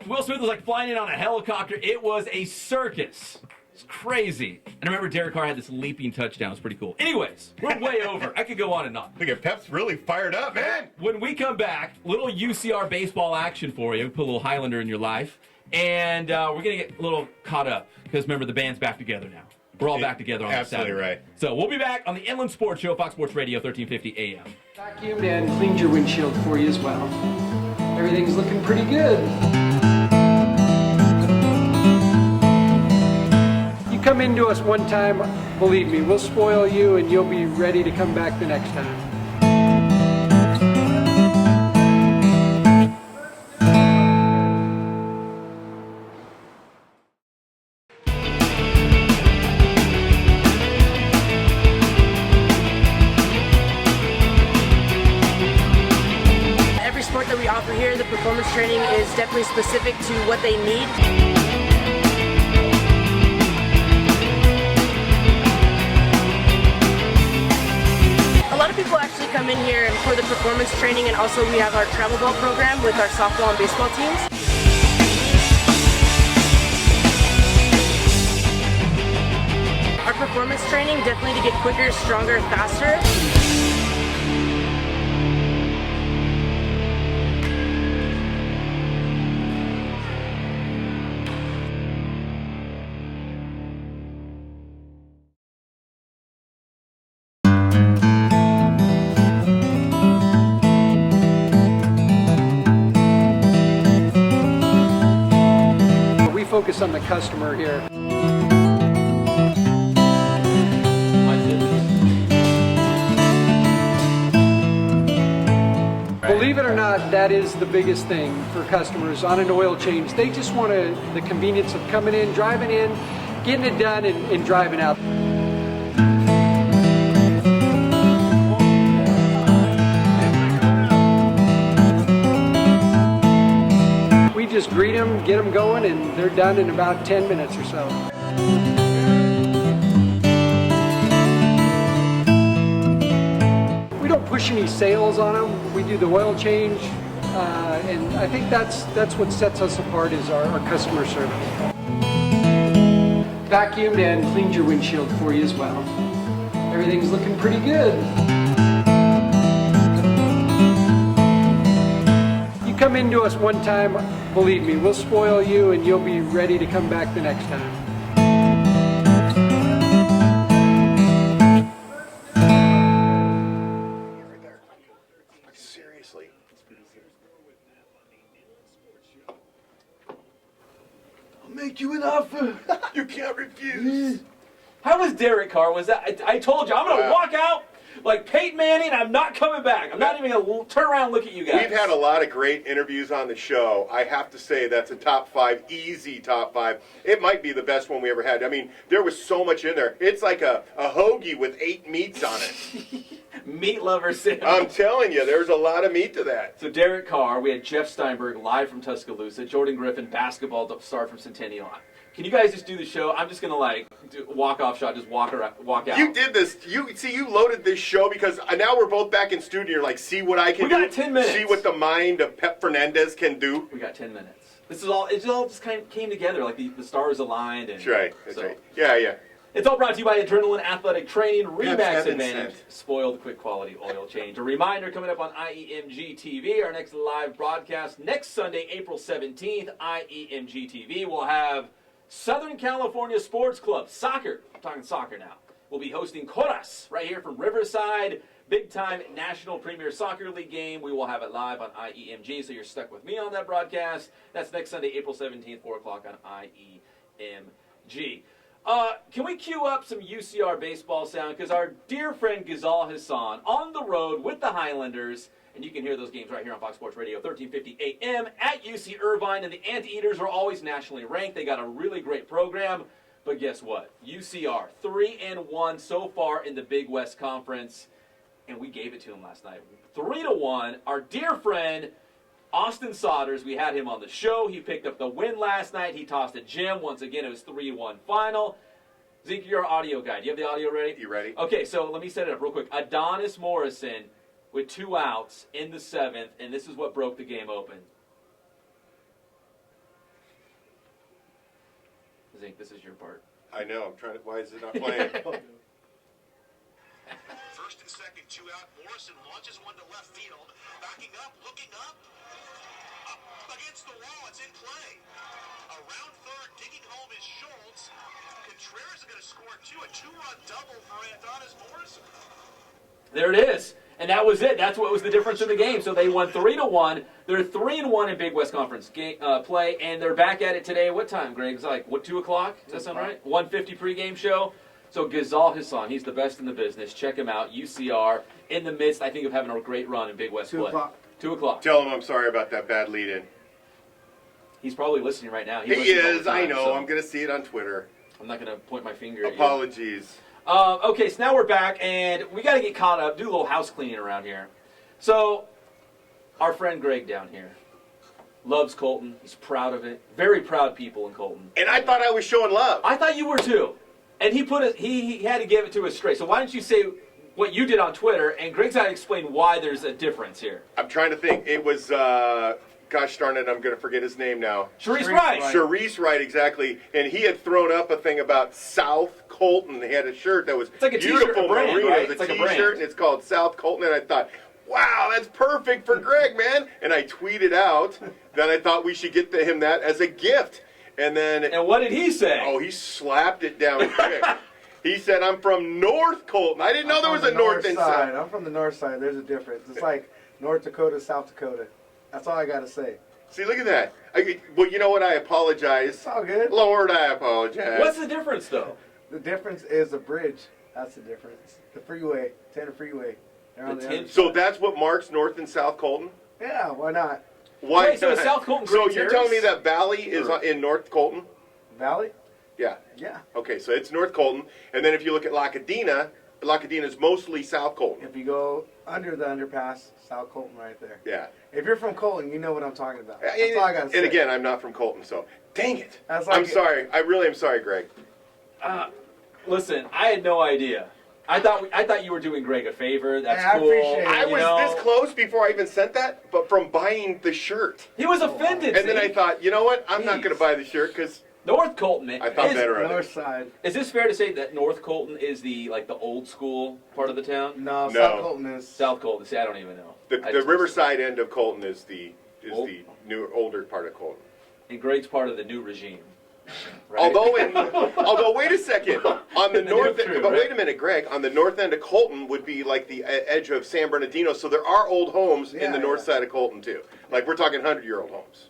Will Smith was, like, flying in on a helicopter. It was a circus. It's crazy. And I remember Derek Carr had this leaping touchdown. It's pretty cool. Anyways, we're way over. I could go on and on. Look at Pep's really fired up, man. When we come back, little UCR baseball action for you. Put a little Highlander in your life. And we're going to get a little caught up. Because remember, the band's back together now. We're all back together on Absolutely Saturday. right. So we'll be back on the Inland Sports Show, Fox Sports Radio, 1350 AM. Vacuumed and cleaned your windshield for you as well. Everything's looking pretty good. Come into us one time, believe me, we'll spoil you and you'll be ready to come back the next time. Every sport that we offer here, the performance training is definitely specific to what they need. People actually come in here for the performance training, and also we have our travel ball program with our softball and baseball teams. Our performance training definitely to get quicker, stronger, faster. Focus on the customer here. Believe it or not, that is the biggest thing for customers on an oil change. They just want the convenience of coming in, driving in, getting it done, and driving out. greet them, get them going, and they're done in about 10 minutes or so. We don't push any sales on them. We do the oil change, and I think that's what sets us apart is our customer service. Vacuumed and cleaned your windshield for you as well. Everything's looking pretty good. You come into us one time, believe me, we'll spoil you and you'll be ready to come back the next time. Seriously. I'll make you an offer. You can't refuse. How was Derek Carr? Was that? I told you I'm gonna walk out like Peyton Manning. I'm not coming back. I'm not even gonna turn around and look at you guys. We've had a lot of great interviews on the show. I have to say that's a top 5, easy top 5. It might be the best one we ever had. I mean, there was so much in there. It's like a hoagie with 8 meats on it. Meat lover Sam. I'm telling you, there's a lot of meat to that. So Derek Carr, we had Jeff Steinberg live from Tuscaloosa, Jordan Griffin, basketball star from Centennial. Can you guys just do the show? I'm just gonna like do a walk-off shot, just walk out. You did this. You loaded this show because now we're both back in studio. You're like, see what I can do. We got 10 minutes. See what the mind of Pep Fernandez can do. We got 10 minutes. This is all. It all just kind of came together, like the stars aligned. And that's right. That's right. Yeah. It's all brought to you by Adrenaline Athletic Training, Remax Advantage, cent. Spoiled Quick Quality Oil Change. A reminder coming up on IEMG TV, our next live broadcast next Sunday, April 17th. IEMG TV will have Southern California Sports Club soccer. I'm talking soccer now. We'll be hosting Coras right here from Riverside. Big time National Premier Soccer League game. We will have it live on IEMG, so you're stuck with me on that broadcast. That's next Sunday, April 17th, 4 o'clock on IEMG. Can we cue up some UCR baseball sound? Because our dear friend Ghazal Hassan on the road with the Highlanders, and you can hear those games right here on Fox Sports Radio, 1350 AM at UC Irvine. And the Anteaters are always nationally ranked. They got a really great program. But guess what? UCR, 3-1 so far in the Big West Conference. And we gave it to them last night. 3-1. Our dear friend Austin Sodders, we had him on the show. He picked up the win last night. He tossed a gem. Once again, it was 3-1 final. Zeke, you're our audio guy. Do you have the audio ready? You ready? Okay, so let me set it up real quick. Adonis Morrison with 2 outs in the 7th, and this is what broke the game open. Zeke, this is your part. I know. I'm trying to. Why is it not playing? First and second, 2 out. Morrison launches one to left field. Backing up, looking up. Up against the wall. It's in play. Around third, digging home is Schultz. Contreras is going to score 2. A 2-run double for Adonis Morrison. There it is. And that was it. That's what was the difference in the game. So they won 3-1. They're 3-1 in Big West Conference play, and they're back at it today. What time, Greg? It's like, what, 2 o'clock? Does that sound right? 1:50 pregame show. So Ghazal Hassan, he's the best in the business. Check him out. UCR in the midst, I think, of having a great run in Big West play. 2 o'clock. Tell him I'm sorry about that bad lead-in. He's probably listening right now. He is. I know. So I'm going to see it on Twitter. I'm not going to point my finger at you. Apologies. Okay, so now we're back, and we got to get caught up, do a little house cleaning around here. So, our friend Greg down here loves Colton. He's proud of it. Very proud people in Colton. And I thought I was showing love. I thought you were too. And he had to give it to us straight. So why don't you say what you did on Twitter, and Greg's got to explain why there's a difference here. I'm trying to think. It was, gosh darn it, I'm going to forget his name now. Sharice Wright. Sharice Wright, exactly. And he had thrown up a thing about South Colton. He had a shirt that was like a beautiful brand, merino. right? It's like a a brand. T-shirt, and it's called South Colton. And I thought, wow, that's perfect for Greg, man. And I tweeted out that I thought we should get to him that as a gift. And then... And what did he say? Oh, he slapped it down quick. He said, I'm from North Colton. I didn't know there was a north and south. I'm from the north side. There's a difference. It's like North Dakota, South Dakota. That's all I got to say. See, look at that. Well, you know what? I apologize. It's all good. Lord, I apologize. What's the difference, though? The difference is the bridge. That's the difference. The freeway, Tanner Freeway. So that's what marks North and South Colton? Yeah, why not? Why? Wait, so South Colton. So you're telling me that Valley is in North Colton? Valley? Yeah. Yeah. Okay, so it's North Colton. And then if you look at La Cadena, La Cadena is mostly South Colton. If you go under the underpass, South Colton right there. Yeah. If you're from Colton, you know what I'm talking about. That's all I got to say. And again, I'm not from Colton, so dang it. That's like I'm sorry. I really am sorry, Greg. Listen, I had no idea. I thought you were doing Greg a favor. That's Yeah, I cool. appreciate it. I was this close before I even sent that, but from buying the shirt. He was offended. And then I see? thought, you know what? I'm not going to buy the shirt because North Colton, man. I thought better of North it. side. Is this fair to say that North Colton is the old school part of the town? No, No. South Colton is. South Colton. See, I don't even know. The I just- Riverside end of Colton is the Old? new older part of Colton. And Greg's part of the new regime. Right? Although wait a second, on the The north new end, crew, but right? wait a minute, Greg, on the north end of Colton would be like the edge of San Bernardino, so there are old homes in the north side of Colton too. Like we're talking 100-year-old homes.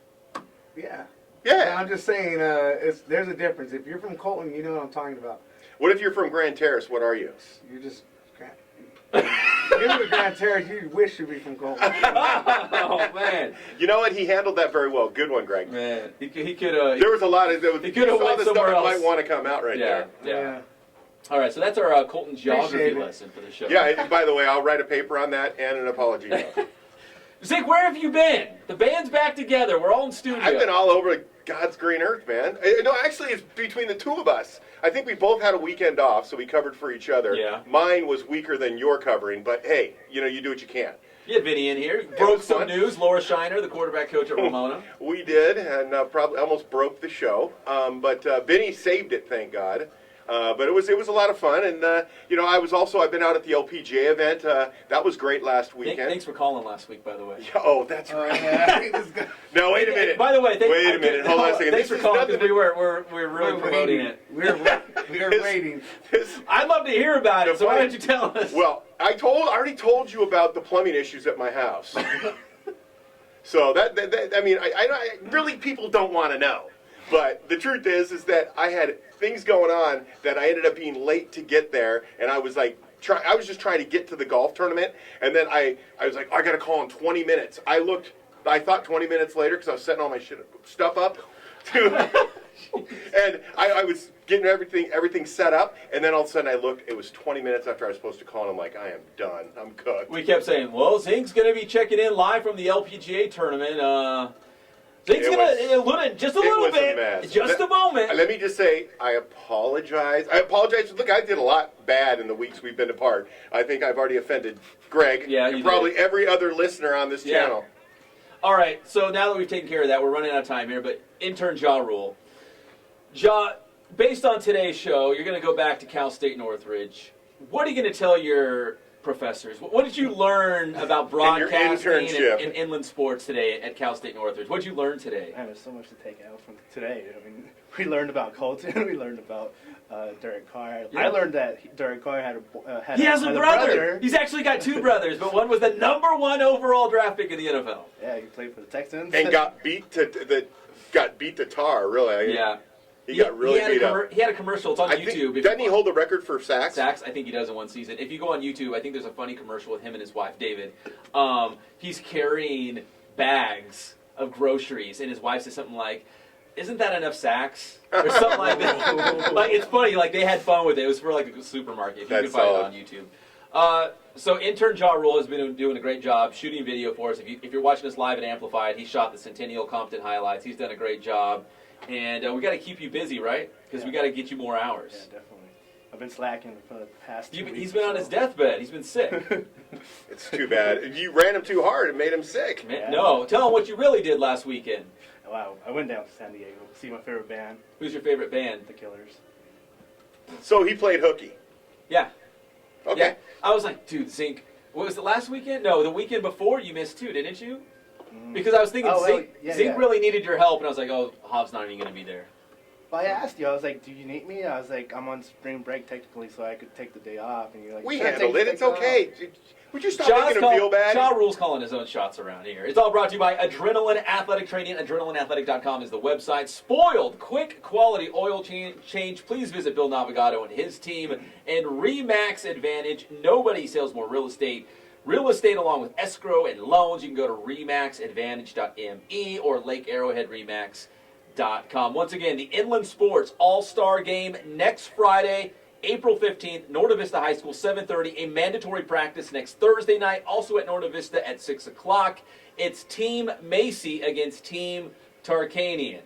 Yeah. Yeah. I'm just saying, there's a difference. If you're from Colton, you know what I'm talking about. What if you're from Grand Terrace? What are you? You're just. You're the Grand Terrace. You wish you'd be from Colton. Oh man, You know what? He handled that very well. Good one, Greg. man, he could There was a lot of. He could have went the stuff somewhere that else. might want to come out right yeah, there. yeah. All right, so that's our Colton geography Appreciate it. lesson for the show. Yeah. And by the way, I'll write a paper on that and an apology note. Zeke, where have you been? The band's back together. We're all in studio. I've been all over God's green earth, man. No, actually, it's between the two of us. I think we both had a weekend off, so we covered for each other. Yeah. Mine was weaker than your covering, but hey, you do what you can. You had Vinny in here. Broke was some fun. news. Laura Shiner, the quarterback coach at Ramona. We did, and probably almost broke the show. But Vinny saved it, thank God. But it was a lot of fun, and I've been out at the LPGA event. That was great last weekend. Thanks for calling last week, by the way. Yeah, oh, that's right. Yeah. No, wait a minute. By the way, wait a minute. Hold on a second. Thanks for This is calling nothing because to- we're really promoting it. We're waiting. I'd love to hear about it. So why don't you tell us? Well, I already told you about the plumbing issues at my house. So I really people don't want to know. But the truth is that I had things going on that I ended up being late to get there, and I was like, I was just trying to get to the golf tournament, and then I was like, I got to call in 20 minutes. I thought 20 minutes later because I was setting all my stuff up, and I was getting everything set up, and then all of a sudden I looked. It was 20 minutes after I was supposed to call, and I'm like, I am done. I'm cooked. We kept saying, well, Zink's going to be checking in live from the LPGA tournament. Zink's going to, just a little bit, mess. just a moment. Let me just say, I apologize. Look, I did a lot bad in the weeks we've been apart. I think I've already offended Greg and probably every other listener on this channel. All right, so now that we've taken care of that, we're running out of time here, but intern Ja Rule. Ja, based on today's show, you're going to go back to Cal State Northridge. What are you going to tell your professors? What did you learn about broadcasting and inland sports today at Cal State Northridge? What did you learn today? Man, there's so much to take out from today. I mean, we learned about Colton. We learned about Derek Carr. Yeah. I learned that Derek Carr had a brother. He's actually got two brothers, but one was the #1 overall draft pick in the NFL. Yeah, he played for the Texans and got beat to tar. Really. Yeah. He got really beat up. He had a commercial. It's on YouTube. Doesn't he hold the record for sacks? Sacks, I think he does in one season. If you go on YouTube, I think there's a funny commercial with him and his wife, David. He's carrying bags of groceries, and his wife says something like, "Isn't that enough sacks?" Or something like that. Like, it's funny. Like, they had fun with it. It was for like a supermarket. If you can find it on YouTube. So intern Ja Rule has been doing a great job shooting video for us. If you're watching us live at Amplified, he shot the Centennial Compton highlights. He's done a great job. And we got to keep you busy, right? Because we got to get you more hours. Yeah, definitely. I've been slacking for the past 2 weeks. He's been on his deathbed. He's been sick. It's too bad. You ran him too hard and made him sick. Man, no, tell him what you really did last weekend. Wow, I went down to San Diego to see my favorite band. Who's your favorite band? The Killers. So he played hooky. Yeah. Okay. Yeah. I was like, dude, Zink, what was it, last weekend? No, the weekend before you missed too, didn't you? Because I was thinking Zink really needed your help, and I was like, oh, Hov's not even going to be there. Well, I asked you. I was like, do you need me? I was like, I'm on spring break technically, so I could take the day off. And you're like, we handled it. It's okay. Would you stop making him feel bad? Ja Rule's calling his own shots around here. It's all brought to you by Adrenaline Athletic Training. AdrenalineAthletic.com is the website. Spoiled, quick, quality oil change. Please visit Bill Navigato and his team. And RE/MAX Advantage. Nobody sells more real estate. Real estate along with escrow and loans. You can go to remaxadvantage.me or Lake Arrowhead Remax.com. Once again, the Inland Sports All-Star Game next Friday April 15th, Norte Vista High School, 7:30. A mandatory practice next Thursday night, also at Norte Vista at 6 o'clock. It's Team Macy against Team Tarkanian.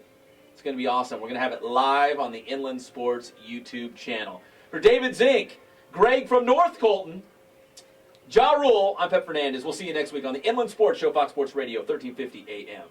It's going to be awesome. We're going to have it live on the Inland Sports YouTube channel. For David Zink, Greg from North Colton, Ja Rule, I'm Pep Fernandez. We'll see you next week on the Inland Sports Show, Fox Sports Radio, 1350 AM.